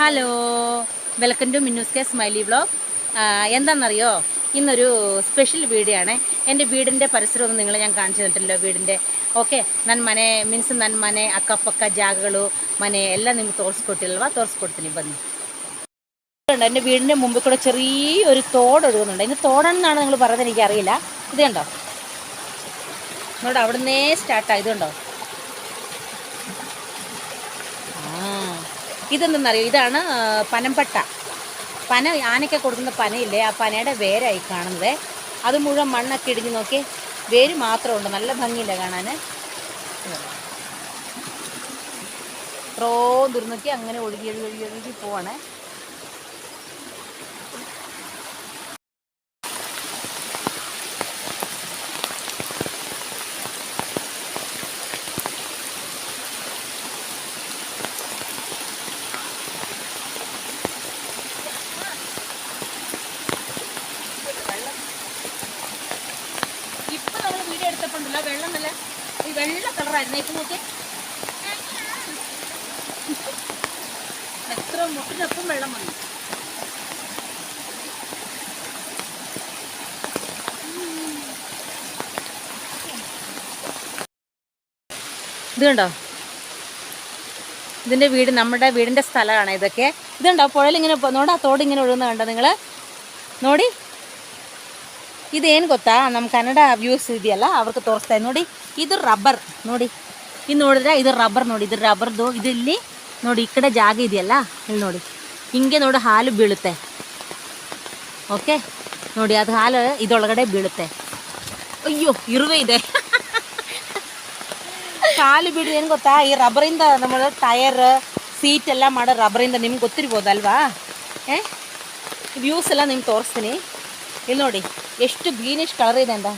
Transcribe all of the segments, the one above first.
Hello, welcome to Minnus K smiley vlog. എന്താണെന്നറിയോ, ഇന്നൊരു special video ആണ്. എൻ്റെ വീടിൻ്റെ പരിസരമൊന്നും നിങ്ങളെ ഞാൻ കാണിച്ചു തന്നിട്ടില്ലോ. വീടിൻ്റെ ಓಕೆ, ನನ್ನ ಮನೆ ಮೀನ್ಸ್ ನನ್ನ ಮನೆ ಅಕ್ಕಪಕ್ಕ ಜಾಗಗಳು ಮನೆ ಎಲ್ಲ ನಿಮ್ಗೆ ತೋರಿಸ್ಕೊಟ್ಟಿಲ್ವಾ? ತೋರಿಸ್ಕೊಡ್ತೀನಿ ಬನ್ನಿ. എൻ്റെ വീടിൻ്റെ മുമ്പിൽ കൂടെ ചെറിയൊരു തോട് ഒഴുകുന്നുണ്ട്. ഇന്ന് തോടെന്നാണ് നിങ്ങൾ പറയുന്നത്, എനിക്കറിയില്ല. ഇത് കണ്ടോ, അവിടെ നിന്നേ സ്റ്റാർട്ടായി. ഇത് കണ്ടോ, ഇതെന്തെന്നറിയോ, ഇതാണ് പനമ്പട്ട. പന, ആനയ്ക്ക് കൊടുക്കുന്ന പനയില്ലേ, ആ പനയുടെ വേരായി കാണുന്നത്. അത് മുഴുവൻ മണ്ണൊക്കെ ഇടിഞ്ഞ് നോക്കി, വേര് മാത്രമുണ്ട്. നല്ല ഭംഗിയില്ല കാണാൻ. എത്രോ ദുർനോക്കി അങ്ങനെ ഒഴുകി ഒഴുകി ഒഴുകി ഒഴുകി പോവാണ്. എടുത്തപ്പോണ്ടല്ലോ വെള്ളം നല്ല ഈ വെള്ള കളറായിരുന്നു. ഇപ്പം നോക്കി എത്ര മുട്ടിനൊപ്പം വെള്ളം വന്നു. ഇത് കണ്ടോ, ഇതിൻ്റെ വീട്, നമ്മുടെ വീടിൻ്റെ സ്ഥലമാണ് ഇതൊക്കെ. ഇതുണ്ടോ, പുഴയിലിങ്ങനെ നോടാ, തോടിങ്ങനെ ഒഴുകുന്ന കണ്ടോ നിങ്ങൾ? ನೋಡಿ, ಇದೇನು ಗೊತ್ತಾ, ನಮ್ಮ ಕನ್ನಡ ವ್ಯೂಸ್ ಇದೆಯಲ್ಲ ಅವ್ರಿಗೆ ತೋರಿಸ್ತಾ ಇದೆ ನೋಡಿ. ಇದು ರಬ್ಬರ್ ನೋಡಿ, ಇದು ನೋಡಿದ್ರೆ ಇದು ರಬ್ಬರ್ ನೋಡಿ. ಇದು ರಬ್ಬರ್ದು. ಇದು ಇಲ್ಲಿ ನೋಡಿ, ಈ ಕಡೆ ಜಾಗ ಇದೆಯಲ್ಲ, ಇಲ್ಲಿ ನೋಡಿ, ಹಿಂಗೆ ನೋಡಿ ಹಾಲು ಬೀಳುತ್ತೆ. ಓಕೆ ನೋಡಿ, ಅದು ಹಾಲು ಇದೊಳಗಡೆ ಬೀಳುತ್ತೆ. ಅಯ್ಯೋ, ಇರುವೆ ಇದೆ. ಹಾಲು ಬೀಳು ಏನು ಗೊತ್ತಾ, ಈ ರಬ್ಬರಿಂದ ನಮ್ಮ ಟಯರ್ ಸೀಟ್ ಎಲ್ಲ ಮಾಡೋ ರಬ್ಬರಿಂದ ನಿಮ್ಗೆ ಗೊತ್ತಿರ್ಬೋದಲ್ವಾ? ವ್ಯೂಸ್ ಎಲ್ಲ ನಿಮ್ಗೆ ತೋರಿಸ್ತೀನಿ. ಇಲ್ಲಿ ನೋಡಿ ಎಷ್ಟು ಗ್ರೀನಿಶ್ ಕಲರ್ ಇದೆ ಅಂತ.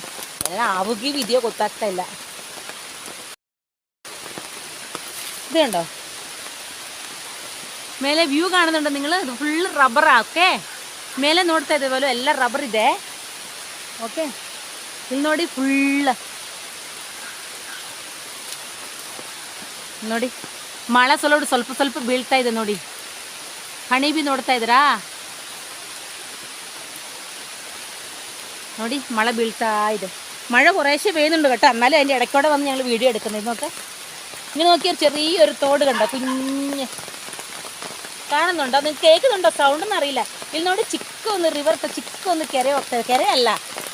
ಎಲ್ಲ ಅವಗಿವ್ ಇದೆಯೋ ಗೊತ್ತಾಗ್ತಾ ಇಲ್ಲ. ഇത് കണ്ടോ, ಮೇಲೆ ವ್ಯೂ കാണുന്നുണ്ടോ നിങ്ങൾ? ഇത് ഫുള്ള് റബ്ബറാ. ഓക്കെ, ಮೇಲೆ ನೋಡ್ತಾ ಇದ್ದೇವല്ലോ, ಎಲ್ಲ ರಬ್ಬರ್ ಇದೆ. ಓಕೆ, ಇಲ್ಲಿ ನೋಡಿ ಫುಲ್ ನೋಡಿ, ಮಳೆ ಸ್ವಲ್ಪ ಸ್ವಲ್ಪ ಬೀಳ್ತಾ ಇದೆ ನೋಡಿ. ಹನಿ ಬಿ ನೋಡ್ತಾ ಇದ್ದೀರಾ ನೋಡಿ, മഴ ബീഴ്ത്താ ಇದೆ. മഴ കുറേശ്ശെ പെയ്യുന്നുണ്ട് കേട്ടോ, എന്നാലും അതിൻ്റെ ഇടയ്ക്കൂടെ വന്ന് ഞങ്ങൾ വീഡിയോ എടുക്കുന്നത്. ഇന്നൊക്കെ ഇങ്ങനെ നോക്കിയാൽ ചെറിയൊരു തോട് കണ്ടോ, കുഞ്ഞ് കാണുന്നുണ്ടോ? നിങ്ങൾക്ക് കേൾക്കുന്നുണ്ടോ? സൗണ്ടൊന്നും അറിയില്ല. ಇಲ್ಲಿ ನೋಡಿ, ಚಿಕ್ಕ ಒಂದು ರಿವರ್, ಚಿಕ್ಕ ಒಂದು ಕೆರೆ ಹೋಗ್ತದೆ. ಕೆರೆ ಅಲ್ಲ,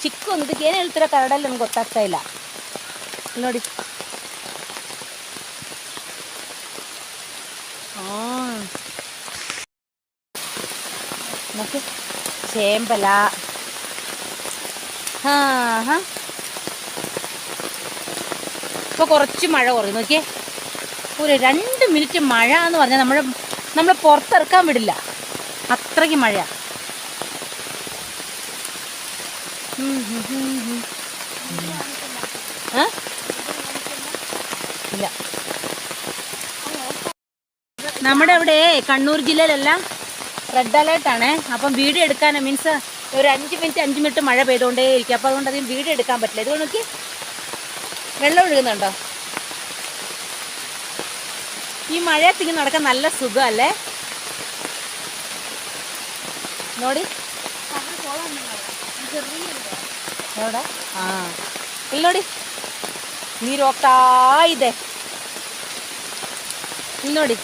ಚಿಕ್ಕ ಒಂದು, ಇದಕ್ಕೆ ಏನು ಹೇಳ್ತೀರೋ ಕನ್ನಡಲ್ಲಿ ನನಗೆ ಗೊತ್ತಾಗ್ತಾ ಇಲ್ಲ. ಇಲ್ಲಿ ನೋಡಿ, നോക്ക്, ചേമ്പല. ഇപ്പോൾ കുറച്ച് മഴ കുറയും. നോക്കിയേ, ഒരു 2 മിനിറ്റ് മഴ എന്ന് പറഞ്ഞാൽ നമ്മൾ പുറത്തിറക്കാൻ വിടില്ല, അത്രയ്ക്ക് മഴ. ഇല്ല, നമ്മുടെ അവിടെ കണ്ണൂർ ജില്ലയിലെല്ലാം റെഡ് അലേർട്ടാണ്. അപ്പം വീഡിയോ എടുക്കാൻ മീൻസ് ഒരു 5 മിനിറ്റ് മഴ പെയ്തുകൊണ്ടേ ഇരിക്കും. അപ്പോൾ അതുകൊണ്ട് അധികം വീഡിയോ എടുക്കാൻ പറ്റില്ല. ഇതുകൊണ്ട് നോക്കി, വെള്ളം ഒഴുകുന്നുണ്ടോ? ഈ മഴയത്തിങ്ങനെ നടക്കാൻ നല്ല സുഖമല്ലേ? ನೋಡಿ, ನೋಡ, ಇಲ್ಲಿ ನೋಡಿ, ನೀರು ಹೋಗ್ತಾ ಇದೆ. ಇಲ್ಲಿ ನೋಡಿ,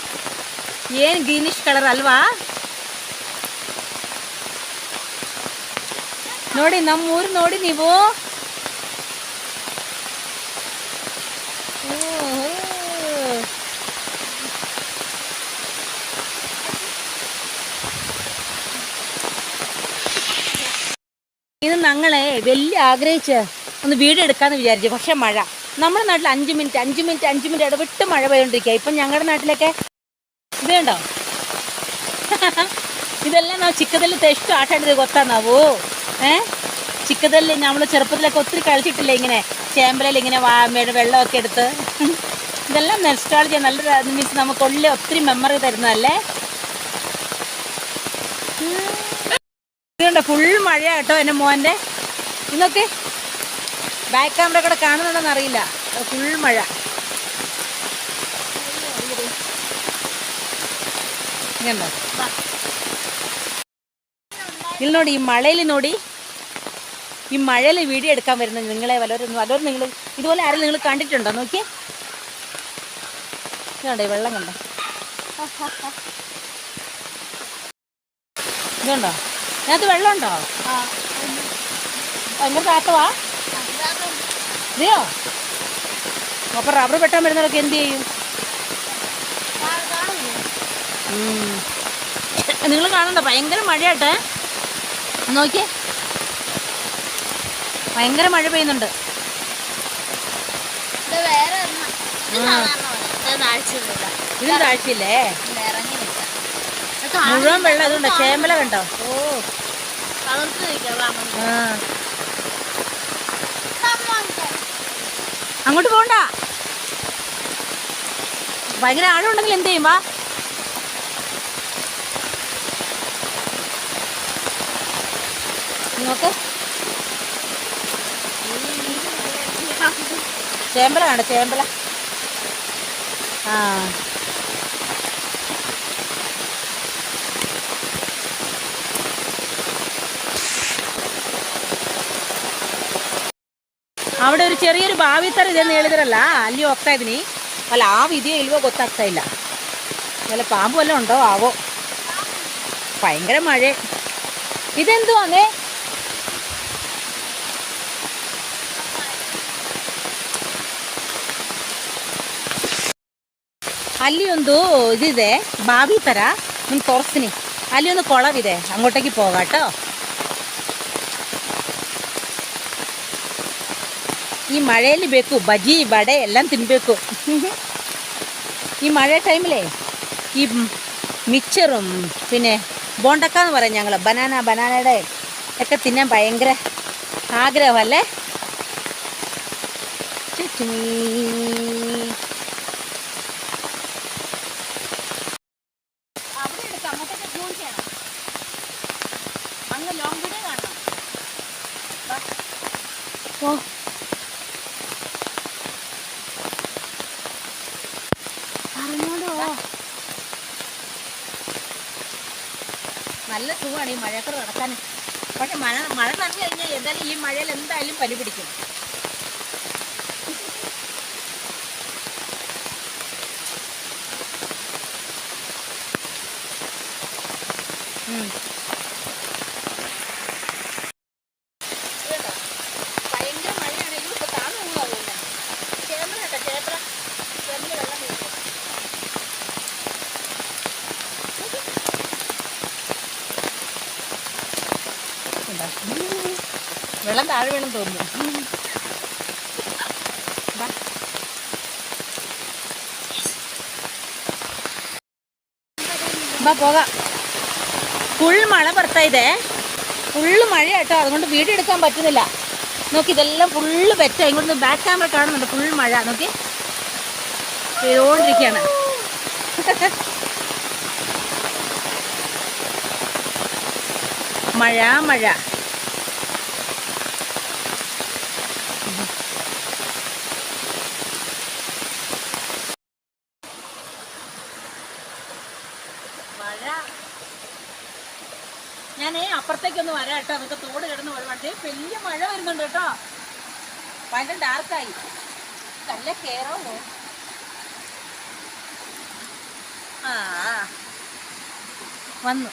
ಏನು ಗ್ರೀನಿಶ್ ಕಲರ್ ಅಲ್ವಾ? ನೋಡಿ, ನಮ್ಮೂರು ನೋಡಿ ನೀವು. ഇത് ഞങ്ങളെ വലിയ ആഗ്രഹിച്ച് ഒന്ന് വീഡിയോ എടുക്കാമെന്ന് വിചാരിച്ചു. പക്ഷെ മഴ, നമ്മുടെ നാട്ടിൽ 5 മിനിറ്റ് ഇടവിട്ട് മഴ പെയ്തുകൊണ്ടിരിക്കുക. ഇപ്പം ഞങ്ങളുടെ നാട്ടിലൊക്കെ ഇത് കണ്ടോ, ಇದೆಲ್ಲ ನಾವು ಚಿಕ್ಕದಲ್ಲಿ ಎಷ್ಟು ಆಟ ಆಡಿದ್ರೆ ಗೊತ್ತಾ ನಾವು? ചിക്കതല്ലേ നമ്മൾ ചെറുപ്പത്തിലൊക്കെ ഒത്തിരി കളിച്ചിട്ടില്ലേ, ഇങ്ങനെ ചേമ്പലയിൽ ഇങ്ങനെ വെള്ളമൊക്കെ എടുത്ത്. ഇതെല്ലാം നെസ്റ്റോളജി, നല്ല മീൻസ് നമുക്കുള്ളിൽ ഒത്തിരി മെമ്മറി തരുന്നതല്ലേ. ഇതുകൊണ്ട് ഫുൾ മഴയാണ് കേട്ടോ എൻ്റെ മോൻ്റെ. ഇന്നൊക്കെ ബാക്ക് ക്യാമറ കൂടെ കാണുന്നുണ്ടോന്ന് അറിയില്ല, ഫുൾ മഴ. കണ്ടോ ഇതിൽ നോടി ഈ മഴയിൽ നോടി ഈ മഴയിൽ വീഡിയോ എടുക്കാൻ വരുന്നത് നിങ്ങളെ വല്ലവരും നിങ്ങൾ ഇതുപോലെ ആരും നിങ്ങൾ കണ്ടിട്ടുണ്ടോ നോക്കിയേ ഇതുണ്ടോ വെള്ളം കണ്ടോ ഇതുണ്ടോ ഇതിനകത്ത് വെള്ളമുണ്ടോ ഭയങ്കര താത്തവാ ഇതെയോ അപ്പോൾ റബ്ബർ വെട്ടാൻ വരുന്നവരൊക്കെ എന്ത് ചെയ്യും നിങ്ങൾ കാണണ്ട ഭയങ്കര മഴയാട്ടെ നോക്കിയേ ഭയങ്കര മഴ പെയ്യുന്നുണ്ട് ഇതിന് താഴ്ചയില്ലേ മുഴുവൻ വെള്ളം അതുകൊണ്ടോ ചേമ്പല കണ്ടോ അങ്ങോട്ട് പോണ്ട ഭയങ്കര ആഴമുണ്ടെങ്കിൽ എന്ത് ചെയ്യും വാ നോക്ക് ചേമ്പല കണ്ടോ ചേമ്പല ആ അവിടെ ഒരു ചെറിയൊരു ಬಾವಿತರ ಇದೆ ಅಂತ ಹೇಳಿದ್ರಲ್ಲ ಅಲ್ಲಿ ಹೋಗ್ತಾ ಇದೀನಿ ಅಲ್ಲ ಆ ವಿದಿಯೋ ಇಲ್ವೋ ಗೊತ್ತಾಗ್ತಾ ಇಲ್ಲ ಅಲ್ಲ ಪಾಂಬು ಎಲ್ಲ ಉಂಟೋ ಆವೋ ಭಯಂಕರ ಮಳೆ ಇದೆಂದು ಅದೇ ಅಲ್ಲಿ ಒಂದು ಇದಿದೆ ಬಾವಿ ಥರ ನಿಮ್ಗೆ ತೋರಿಸ್ತೀನಿ ಅಲ್ಲಿ ಒಂದು ಕೊಳವಿದೆ അങ്ങോട്ടേക്ക് പോകാട്ടോ ಈ ಮಳೆಯಲ್ಲಿ ಬೇಕು ಬಜ್ಜಿ ಬಡೆ ಎಲ್ಲ ತಿನ್ನಬೇಕು ഈ മഴ ടൈമിലേ ഈ മിക്സറും പിന്നെ ബോണ്ടക്ക എന്ന് പറയും ഞങ്ങൾ ബനാനയുടെ ഒക്കെ തിന്നാൻ ഭയങ്കര ആഗ്രഹമല്ലേ അങ്ങ് ലോങ് വീഡിയോ കാണണം ഓ നല്ല സുഖമാണ് ഈ മഴയൊക്കെ നടക്കാൻ പക്ഷെ മഴ നനഞ്ഞു കഴിഞ്ഞാൽ എന്തായാലും ഈ മഴയിൽ എന്തായാലും പനി പിടിക്കും ഭയങ്കര മഴയാണെങ്കിൽ ഇപ്പൊ താന്നു പോകാവില്ല ചേമ്പല കേട്ടോ ചേമ്പല വെള്ളം വീഴും വെള്ളം താഴെ വേണം തോന്നുന്നു പോകാം ഫുൾ മഴ ಬರ್ತಾ ಇದೆ ഫുള്ള് മഴ കേട്ടോ അതുകൊണ്ട് വീഡിയോ എടുക്കാൻ പറ്റുന്നില്ല നോക്കി ഇതെല്ലാം ഫുള്ള് വെറ്റ ഇങ്ങോട്ട് ബാക്ക് ക്യാമറ കാണുന്നുണ്ട് ഫുൾ മഴ നോക്കി പെയ്തുകൊണ്ടിരിക്കുകയാണ് മഴ മഴ ഞാൻ അപ്പുറത്തേക്കൊന്ന് വരാം കേട്ടോ നമുക്ക് തോട് കിടന്ന് ഒഴിവാണ്ട് വലിയ മഴ വരുന്നുണ്ട് കേട്ടോ ഭയങ്കര ഡാർക്കായി നല്ല കേറാമോ ആ വന്നു